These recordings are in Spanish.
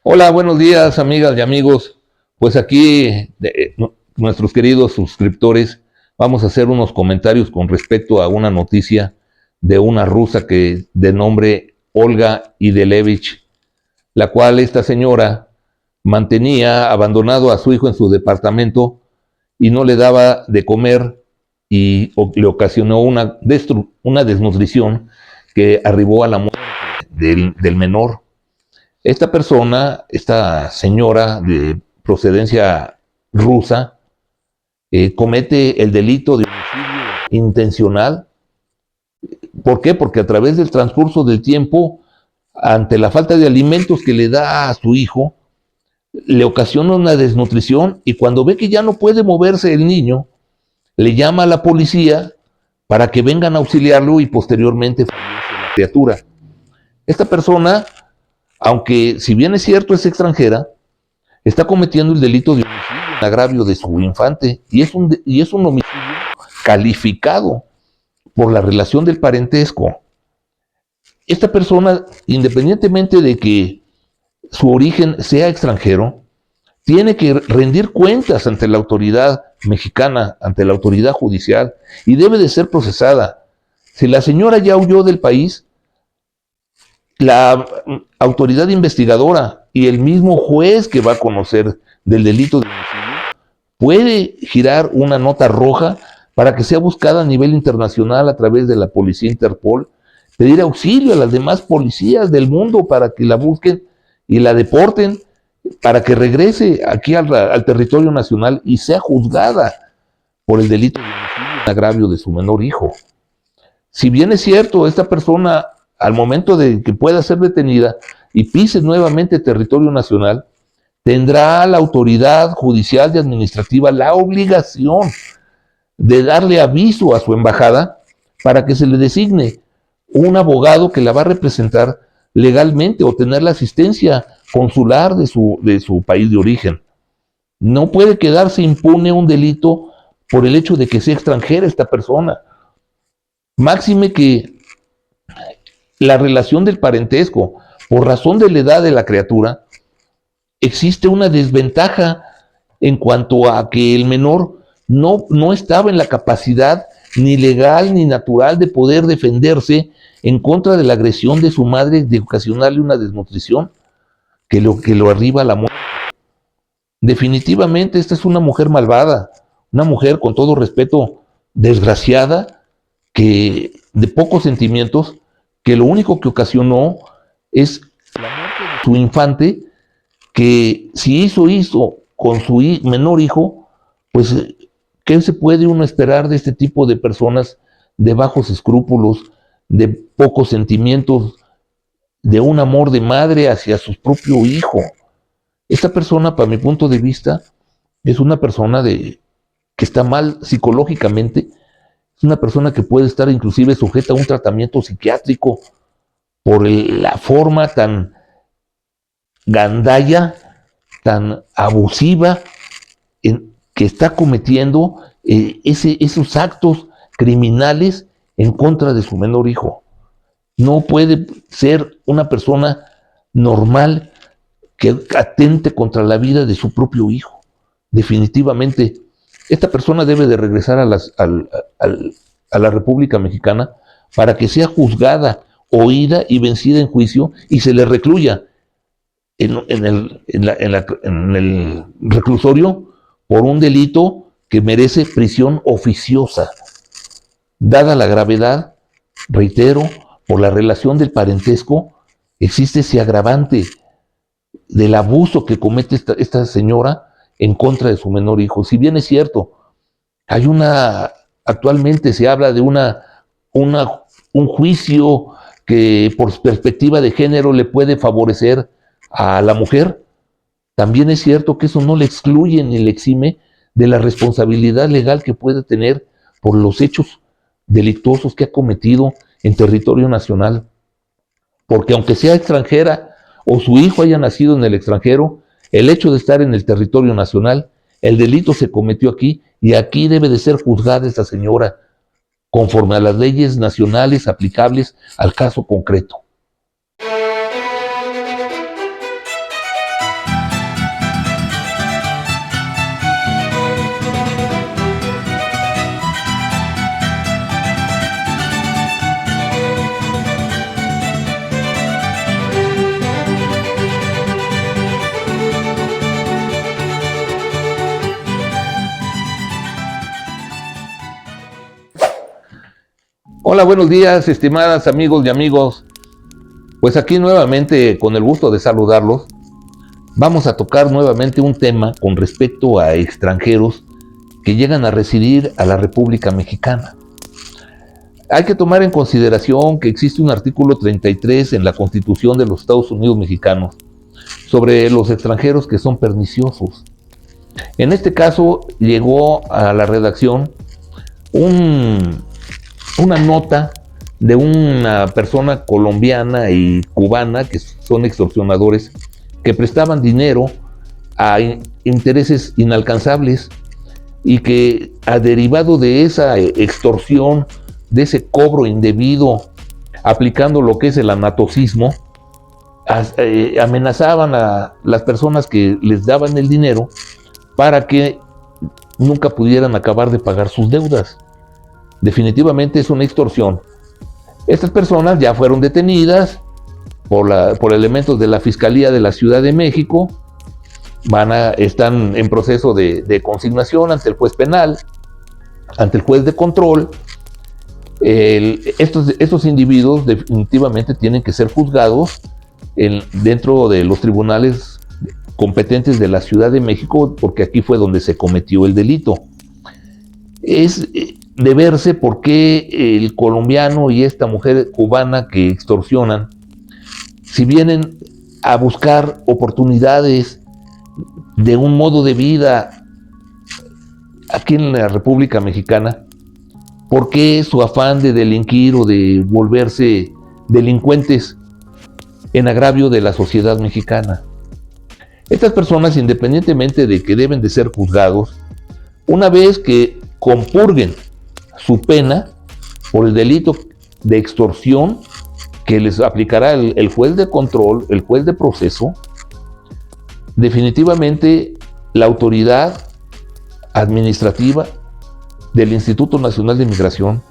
Hola, buenos días, amigas y amigos. Pues aquí, nuestros queridos suscriptores, vamos a hacer unos comentarios con respecto a una noticia de una rusa que de nombre Olga Idelevich, la cual esta señora mantenía abandonado a su hijo en su departamento y no le daba de comer y le ocasionó una desnutrición que arribó a la muerte del menor. Esta persona, esta señora de procedencia rusa, comete el delito de homicidio intencional. ¿Por qué? Porque a través del transcurso del tiempo, ante la falta de alimentos que le da a su hijo, le ocasiona una desnutrición y cuando ve que ya no puede moverse el niño, le llama a la policía para que vengan a auxiliarlo y posteriormente fallece la criatura. Esta persona, aunque si bien es cierto es extranjera, está cometiendo el delito de homicidio en agravio de su infante y es un homicidio calificado por la relación del parentesco. Esta persona, independientemente de que su origen sea extranjero, tiene que rendir cuentas ante la autoridad mexicana, ante la autoridad judicial, y debe de ser procesada. Si la señora ya huyó del país, la autoridad investigadora y el mismo juez que va a conocer del delito de homicidio puede girar una nota roja para que sea buscada a nivel internacional a través de la policía Interpol, pedir auxilio a las demás policías del mundo para que la busquen y la deporten, para que regrese aquí al territorio nacional y sea juzgada por el delito de homicidio en agravio de su menor hijo. Si bien es cierto, esta persona, al momento de que pueda ser detenida y pise nuevamente territorio nacional, tendrá la autoridad judicial y administrativa la obligación de darle aviso a su embajada para que se le designe un abogado que la va a representar legalmente o tener la asistencia consular de su país de origen. No puede quedarse impune un delito por el hecho de que sea extranjera esta persona. Máxime que la relación del parentesco, por razón de la edad de la criatura, existe una desventaja en cuanto a que el menor no estaba en la capacidad ni legal ni natural de poder defenderse en contra de la agresión de su madre, de ocasionarle una desnutrición que lo arriba a la muerte. Definitivamente esta es una mujer malvada, una mujer con todo respeto desgraciada, que de pocos sentimientos, que lo único que ocasionó es la muerte de su infante, que si hizo con su menor hijo, pues ¿qué se puede uno esperar de este tipo de personas de bajos escrúpulos, de pocos sentimientos, de un amor de madre hacia su propio hijo? Esta persona, para mi punto de vista, es una persona que está mal psicológicamente, es una persona que puede estar inclusive sujeta a un tratamiento psiquiátrico por la forma tan gandalla, tan abusiva que está cometiendo esos actos criminales en contra de su menor hijo. No puede ser una persona normal que atente contra la vida de su propio hijo. Definitivamente, esta persona debe de regresar a la República Mexicana para que sea juzgada, oída y vencida en juicio y se le recluya en el reclusorio por un delito que merece prisión oficiosa. Dada la gravedad, reitero, por la relación del parentesco, existe ese agravante del abuso que comete esta señora en contra de su menor hijo. Si bien es cierto, actualmente se habla de un juicio que por perspectiva de género le puede favorecer a la mujer, también es cierto que eso no le excluye ni le exime de la responsabilidad legal que puede tener por los hechos delictuosos que ha cometido en territorio nacional. Porque aunque sea extranjera o su hijo haya nacido en el extranjero, el hecho de estar en el territorio nacional, el delito se cometió aquí y aquí debe de ser juzgada esta señora conforme a las leyes nacionales aplicables al caso concreto. Hola, buenos días, estimadas amigos y amigos. Pues aquí nuevamente, con el gusto de saludarlos, vamos a tocar nuevamente un tema con respecto a extranjeros que llegan a residir a la República Mexicana. Hay que tomar en consideración que existe un artículo 33 en la Constitución de los Estados Unidos Mexicanos sobre los extranjeros que son perniciosos. En este caso llegó a la redacción una nota de una persona colombiana y cubana que son extorsionadores que prestaban dinero a intereses inalcanzables y que, derivado de esa extorsión, de ese cobro indebido, aplicando lo que es el anatocismo, amenazaban a las personas que les daban el dinero para que nunca pudieran acabar de pagar sus deudas. Definitivamente es una extorsión. Estas personas ya fueron detenidas por elementos de la Fiscalía de la Ciudad de México. Están en proceso de consignación ante el juez penal, ante el juez de control. Estos individuos definitivamente tienen que ser juzgados dentro de los tribunales competentes de la Ciudad de México, porque aquí fue donde se cometió el delito. Es de verse por qué el colombiano y esta mujer cubana que extorsionan, si vienen a buscar oportunidades de un modo de vida aquí en la República Mexicana, ¿por qué su afán de delinquir o de volverse delincuentes en agravio de la sociedad mexicana? Estas personas, independientemente de que deben de ser juzgados, una vez que compurguen su pena por el delito de extorsión que les aplicará el juez de control, el juez de proceso, definitivamente la autoridad administrativa del Instituto Nacional de Migración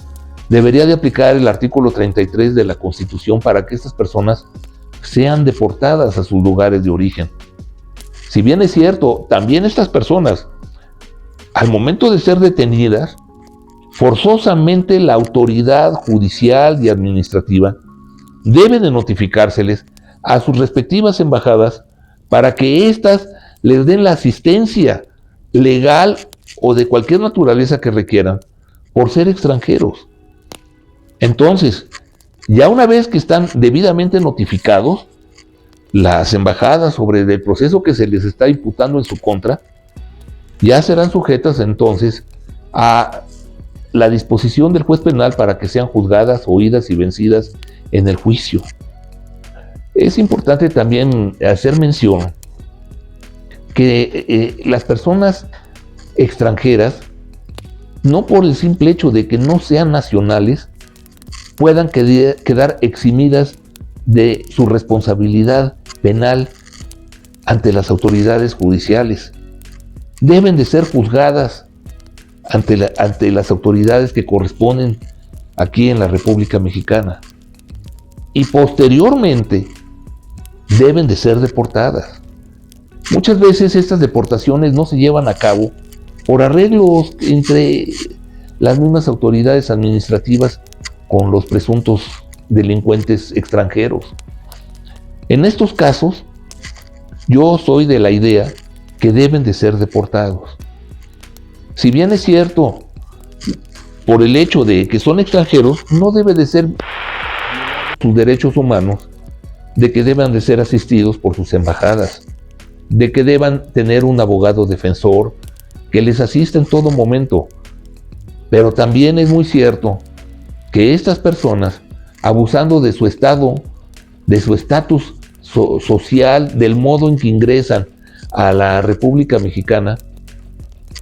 debería de aplicar el artículo 33 de la Constitución para que estas personas sean deportadas a sus lugares de origen. Si bien es cierto, también estas personas, al momento de ser detenidas, forzosamente la autoridad judicial y administrativa debe de notificárseles a sus respectivas embajadas para que éstas les den la asistencia legal o de cualquier naturaleza que requieran por ser extranjeros. Entonces, ya una vez que están debidamente notificados, las embajadas sobre el proceso que se les está imputando en su contra, ya serán sujetas entonces a la disposición del juez penal para que sean juzgadas, oídas y vencidas en el juicio. Es importante también hacer mención que las personas extranjeras, no por el simple hecho de que no sean nacionales, puedan quedar eximidas de su responsabilidad penal ante las autoridades judiciales. Deben de ser juzgadas ante las autoridades que corresponden aquí en la República Mexicana y posteriormente deben de ser deportadas. Muchas veces estas deportaciones no se llevan a cabo por arreglos entre las mismas autoridades administrativas con los presuntos delincuentes extranjeros. En estos casos, yo soy de la idea que deben de ser deportados. Si bien es cierto, por el hecho de que son extranjeros, no debe de ser sus derechos humanos, de que deban de ser asistidos por sus embajadas, de que deban tener un abogado defensor que les asista en todo momento. Pero también es muy cierto que estas personas, abusando de su estado, de su estatus social, del modo en que ingresan a la República Mexicana,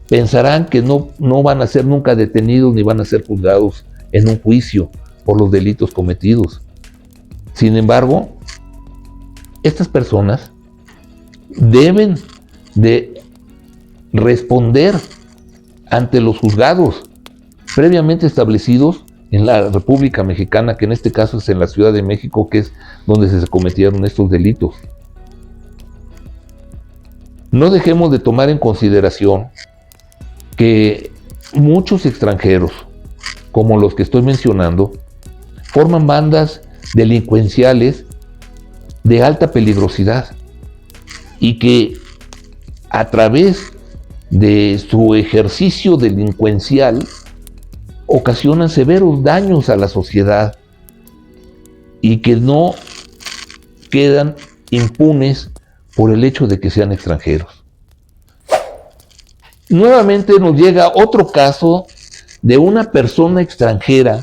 pensarán que no van a ser nunca detenidos ni van a ser juzgados en un juicio por los delitos cometidos. Sin embargo, estas personas deben de responder ante los juzgados previamente establecidos en la República Mexicana, que en este caso es en la Ciudad de México, que es donde se cometieron estos delitos. No dejemos de tomar en consideración que muchos extranjeros, como los que estoy mencionando, forman bandas delincuenciales de alta peligrosidad y que a través de su ejercicio delincuencial ocasionan severos daños a la sociedad y que no quedan impunes por el hecho de que sean extranjeros. Nuevamente nos llega otro caso de una persona extranjera.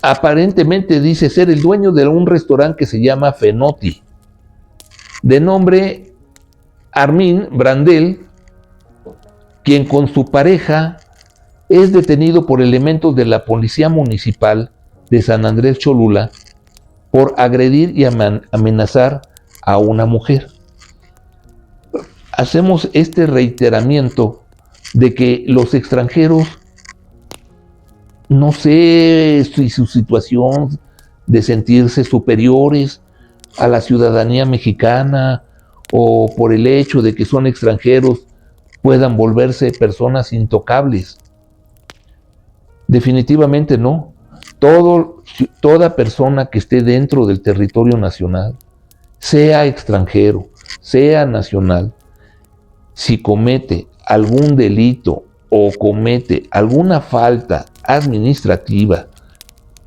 Aparentemente dice ser el dueño de un restaurante que se llama Fenotti, de nombre Armin Brandel, quien con su pareja es detenido por elementos de la Policía Municipal de San Andrés Cholula por agredir y amenazar a una mujer. Hacemos este reiteramiento de que los extranjeros, no sé si su situación de sentirse superiores a la ciudadanía mexicana o por el hecho de que son extranjeros puedan volverse personas intocables. Definitivamente no. Toda persona que esté dentro del territorio nacional, sea extranjero, sea nacional, si comete algún delito o comete alguna falta administrativa,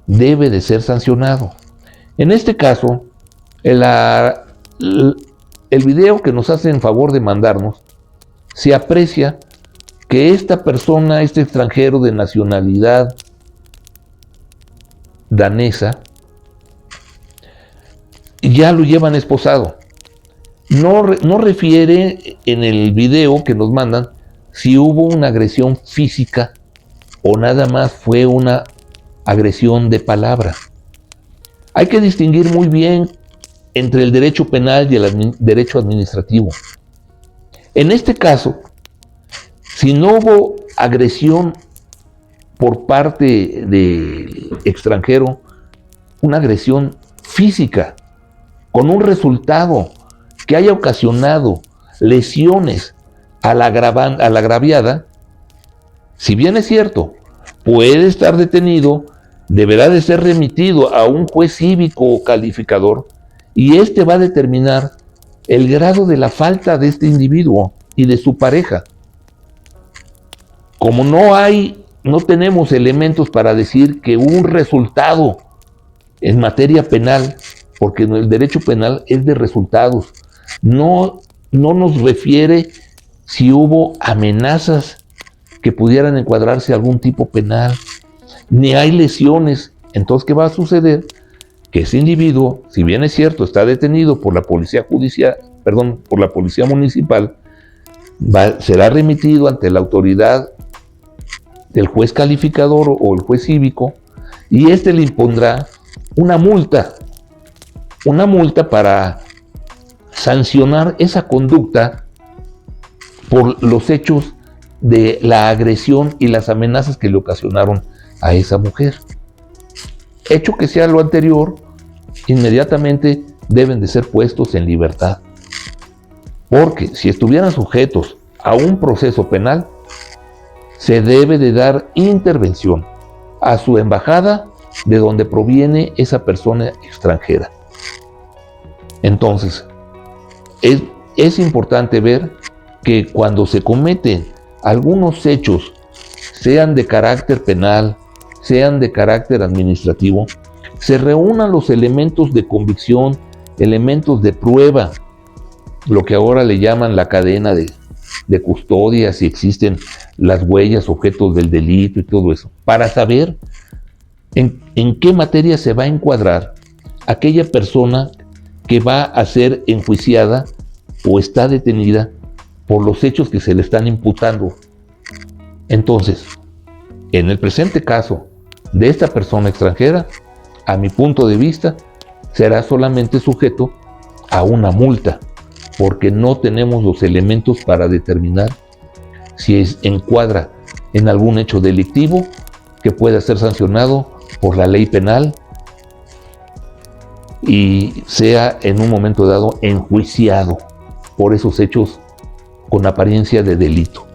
debe de ser sancionado. En este caso, el video que nos hacen favor de mandarnos, se aprecia que esta persona, este extranjero de nacionalidad danesa, ya lo llevan esposado. No refiere en el video que nos mandan si hubo una agresión física o nada más fue una agresión de palabra. Hay que distinguir muy bien entre el derecho penal y el derecho administrativo. En este caso, si no hubo agresión por parte del extranjero, una agresión física, con un resultado que haya ocasionado lesiones a la agraviada, si bien es cierto, puede estar detenido, deberá de ser remitido a un juez cívico o calificador, y este va a determinar el grado de la falta de este individuo y de su pareja. Como no tenemos elementos para decir que hubo un resultado en materia penal, porque el derecho penal es de resultados, no nos refiere si hubo amenazas que pudieran encuadrarse a algún tipo penal, ni hay lesiones. Entonces, ¿qué va a suceder? Que ese individuo, si bien es cierto, está detenido por la policía por la policía municipal, será remitido ante la autoridad del juez calificador o el juez cívico, y este le impondrá una multa para sancionar esa conducta por los hechos de la agresión y las amenazas que le ocasionaron a esa mujer. Hecho que sea lo anterior, inmediatamente deben de ser puestos en libertad, porque si estuvieran sujetos a un proceso penal, se debe de dar intervención a su embajada de donde proviene esa persona extranjera. Entonces, es importante ver que cuando se cometen algunos hechos, sean de carácter penal, sean de carácter administrativo, se reúnan los elementos de convicción, elementos de prueba, lo que ahora le llaman la cadena de custodia, si existen las huellas, objetos del delito y todo eso, para saber en qué materia se va a encuadrar aquella persona que va a ser enjuiciada o está detenida por los hechos que se le están imputando. Entonces, en el presente caso de esta persona extranjera, a mi punto de vista, será solamente sujeto a una multa, porque no tenemos los elementos para determinar si encuadra en algún hecho delictivo que pueda ser sancionado por la ley penal y sea en un momento dado enjuiciado por esos hechos con apariencia de delito.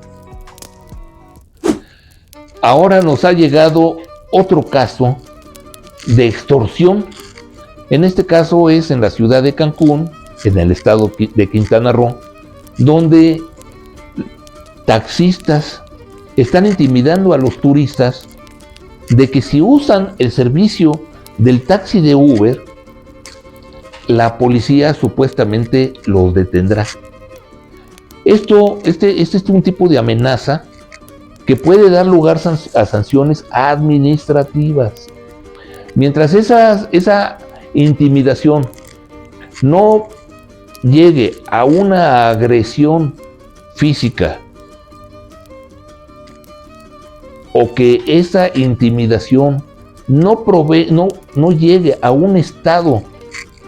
Ahora nos ha llegado otro caso de extorsión. En este caso es en la ciudad de Cancún, en el estado de Quintana Roo, donde taxistas están intimidando a los turistas de que si usan el servicio del taxi de Uber, la policía supuestamente los detendrá. Este es un tipo de amenaza que puede dar lugar a sanciones administrativas. Mientras esa intimidación no llegue a una agresión física, o que esa intimidación no llegue a un estado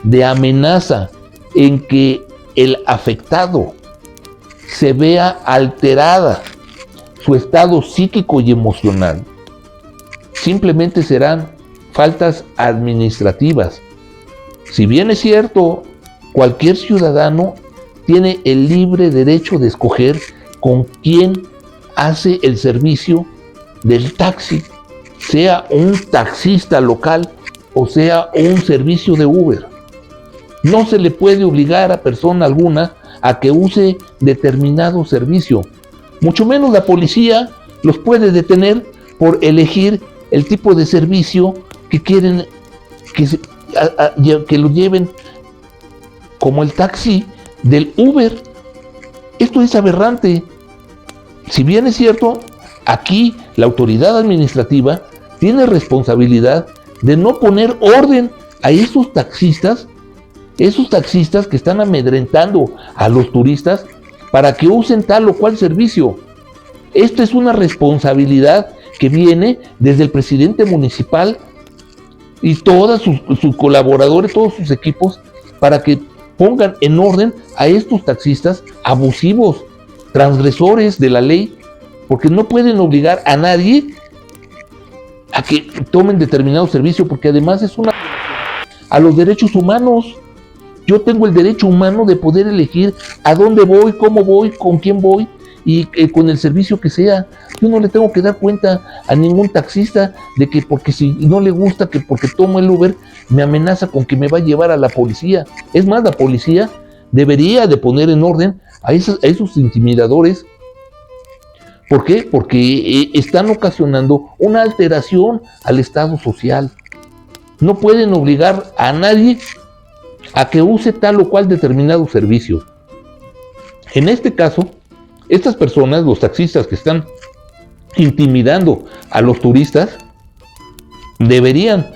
de amenaza en que el afectado se vea alterada su estado psíquico y emocional, simplemente serán faltas administrativas. Si bien es cierto, cualquier ciudadano tiene el libre derecho de escoger con quién hace el servicio del taxi, sea un taxista local o sea un servicio de Uber. No se le puede obligar a persona alguna a que use determinado servicio. Mucho menos la policía los puede detener por elegir el tipo de servicio que quieren que lo lleven, como el taxi del Uber. Esto es aberrante. Si bien es cierto, aquí la autoridad administrativa tiene responsabilidad de no poner orden a esos taxistas que están amedrentando a los turistas para que usen tal o cual servicio. Esto es una responsabilidad que viene desde el presidente municipal y todos sus colaboradores, todos sus equipos, para que pongan en orden a estos taxistas abusivos, transgresores de la ley, porque no pueden obligar a nadie a que tomen determinado servicio, porque además es a los derechos humanos. Yo tengo el derecho humano de poder elegir a dónde voy, cómo voy, con quién voy y con el servicio que sea. Yo no le tengo que dar cuenta a ningún taxista de que porque si no le gusta, que porque tomo el Uber, me amenaza con que me va a llevar a la policía. Es más, la policía debería de poner en orden a esos intimidadores. ¿Por qué? Porque están ocasionando una alteración al estado social. No pueden obligar a nadie a que use tal o cual determinado servicio. En este caso, estas personas, los taxistas que están intimidando a los turistas, deberían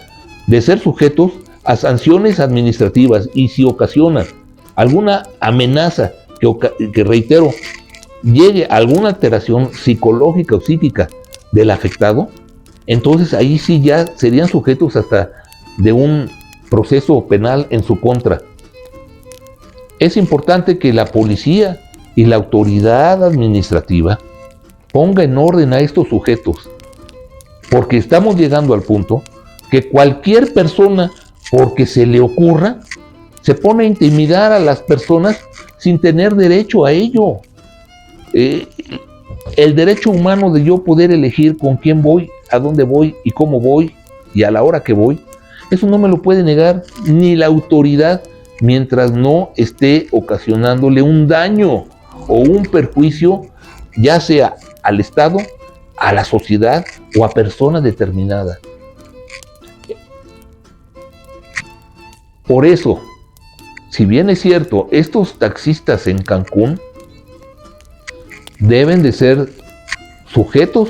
de ser sujetos a sanciones administrativas, y si ocasionan alguna amenaza que reitero, llegue a alguna alteración psicológica o psíquica del afectado, entonces ahí sí ya serían sujetos hasta de un proceso penal en su contra. Es importante que la policía y la autoridad administrativa ponga en orden a estos sujetos, porque estamos llegando al punto que cualquier persona, porque se le ocurra, se pone a intimidar a las personas sin tener derecho a ello. El derecho humano de yo poder elegir con quién voy, a dónde voy y cómo voy y a la hora que voy, eso no me lo puede negar ni la autoridad mientras no esté ocasionándole un daño o un perjuicio, ya sea al Estado, a la sociedad o a persona determinada. Por eso, si bien es cierto, estos taxistas en Cancún deben de ser sujetos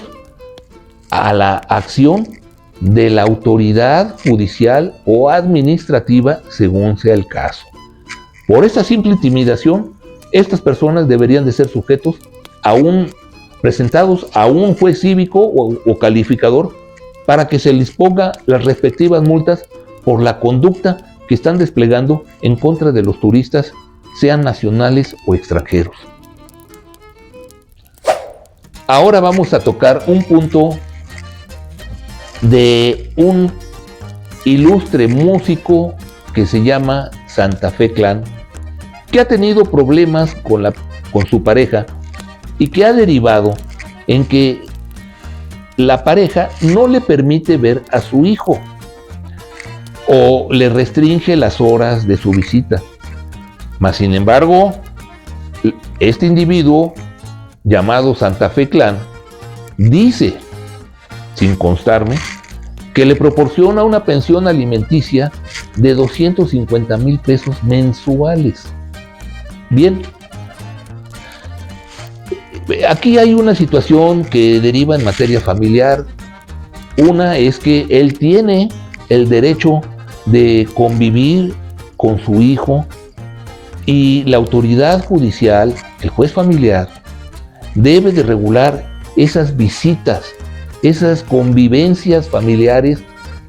a la acción de la autoridad judicial o administrativa según sea el caso. Por esta simple intimidación, estas personas deberían de ser sujetos presentados a un juez cívico o calificador para que se les ponga las respectivas multas por la conducta que están desplegando en contra de los turistas, sean nacionales o extranjeros. Ahora vamos a tocar un punto de un ilustre músico que se llama Santa Fe Clan, que ha tenido problemas con su pareja y que ha derivado en que la pareja no le permite ver a su hijo. o le restringe las horas de su visita. Mas, sin embargo, este individuo llamado Santa Fe Clan dice, sin constarme, que le proporciona una pensión alimenticia de 250,000 pesos mensuales. Bien, aquí hay una situación que deriva en materia familiar. Una es que él tiene el derecho de convivir con su hijo y la autoridad judicial, el juez familiar, debe de regular esas visitas, esas convivencias familiares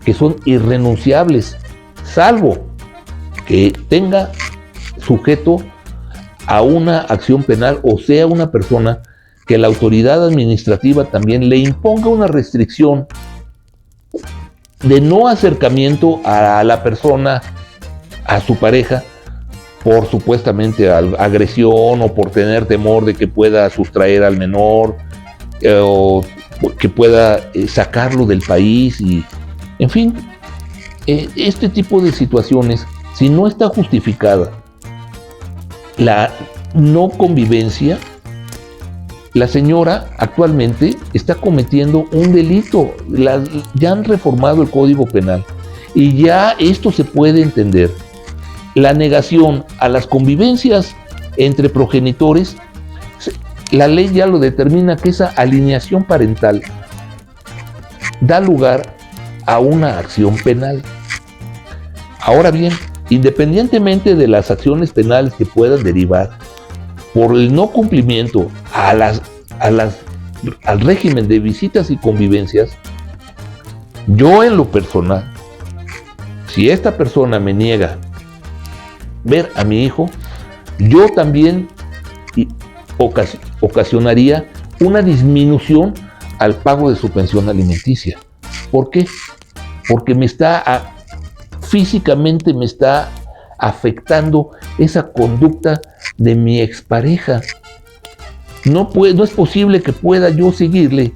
que son irrenunciables, salvo que tenga sujeto a una acción penal o sea una persona que la autoridad administrativa también le imponga una restricción de no acercamiento a la persona, a su pareja, por supuestamente agresión o por tener temor de que pueda sustraer al menor o que pueda sacarlo del país y, en fin, este tipo de situaciones, si no está justificada la no convivencia, la señora actualmente está cometiendo un delito. Ya han reformado el Código Penal y ya esto se puede entender. La negación a las convivencias entre progenitores, la ley ya lo determina que esa alineación parental da lugar a una acción penal. Ahora bien, independientemente de las acciones penales que puedan derivar por el no cumplimiento al régimen de visitas y convivencias, yo en lo personal, si esta persona me niega ver a mi hijo, yo también ocasionaría una disminución al pago de su pensión alimenticia. ¿Por qué? Porque físicamente me está afectando esa conducta de mi expareja. No es posible que pueda yo seguirle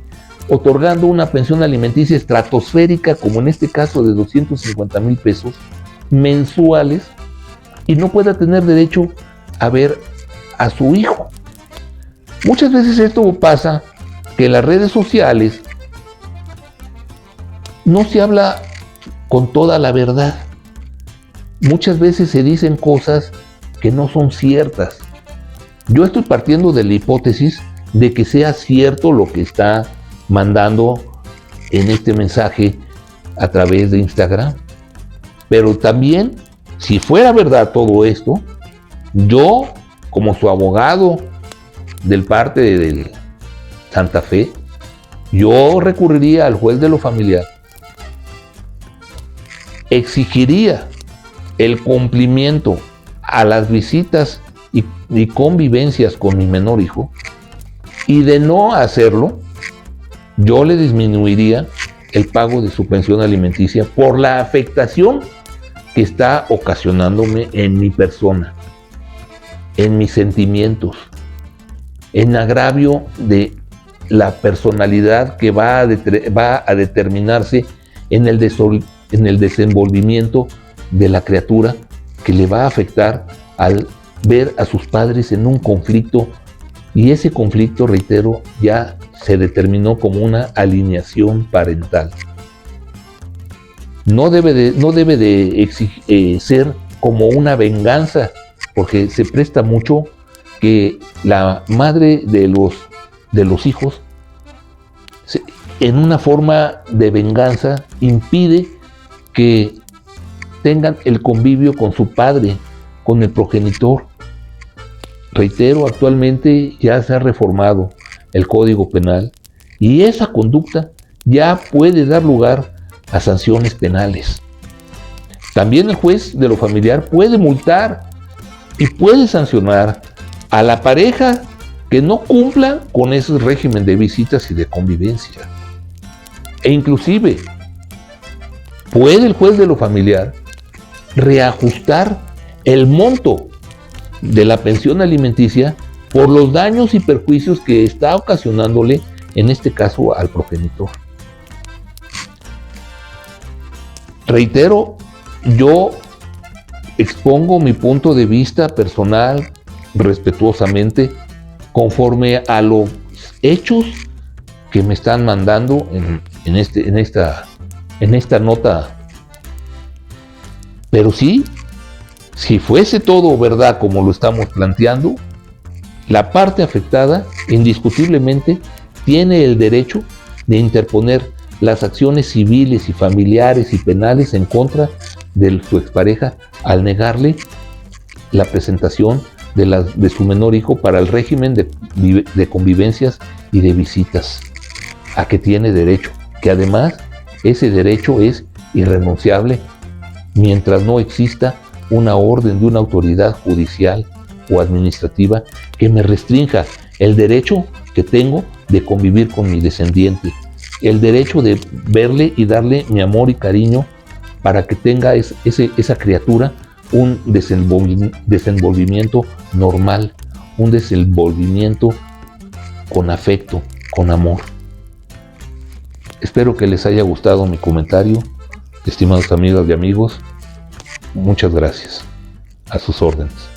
otorgando una pensión alimenticia estratosférica, como en este caso de 250,000 pesos mensuales, y no pueda tener derecho a ver a su hijo. Muchas veces esto pasa que en las redes sociales no se habla con toda la verdad. Muchas veces se dicen cosas que no son ciertas. Yo estoy partiendo de la hipótesis de que sea cierto lo que está mandando en este mensaje a través de Instagram. Pero también, si fuera verdad todo esto, yo, como su abogado del parte del Santa Fe, yo recurriría al juez de lo familiar, exigiría el cumplimiento a las visitas y convivencias con mi menor hijo, y de no hacerlo, yo le disminuiría el pago de su pensión alimenticia por la afectación que está ocasionándome en mi persona, en mis sentimientos, en agravio de la personalidad que va a determinarse en el desenvolvimiento de la criatura, que le va a afectar al ver a sus padres en un conflicto, y ese conflicto, reitero, ya se determinó como una alineación parental. No debe de ser como una venganza, porque se presta mucho que la madre de los hijos, en una forma de venganza, impide que tengan el convivio con su padre, con el progenitor. Reitero, actualmente ya se ha reformado el Código Penal y esa conducta ya puede dar lugar a sanciones penales. También el juez de lo familiar puede multar y puede sancionar a la pareja que no cumpla con ese régimen de visitas y de convivencia. E inclusive puede el juez de lo familiar reajustar el monto de la pensión alimenticia por los daños y perjuicios que está ocasionándole, en este caso, al progenitor. Reitero yo expongo mi punto de vista personal respetuosamente conforme a los hechos que me están mandando en esta nota. Pero sí, si fuese todo verdad como lo estamos planteando, la parte afectada indiscutiblemente tiene el derecho de interponer las acciones civiles y familiares y penales en contra de su expareja al negarle la presentación de su menor hijo para el régimen de convivencias y de visitas a que tiene derecho, que además ese derecho es irrenunciable mientras no exista una orden de una autoridad judicial o administrativa que me restrinja el derecho que tengo de convivir con mi descendiente, el derecho de verle y darle mi amor y cariño para que tenga esa criatura un desenvolvimiento normal, un desenvolvimiento con afecto, con amor. Espero que les haya gustado mi comentario, estimados amigas y amigos. Muchas gracias. A sus órdenes.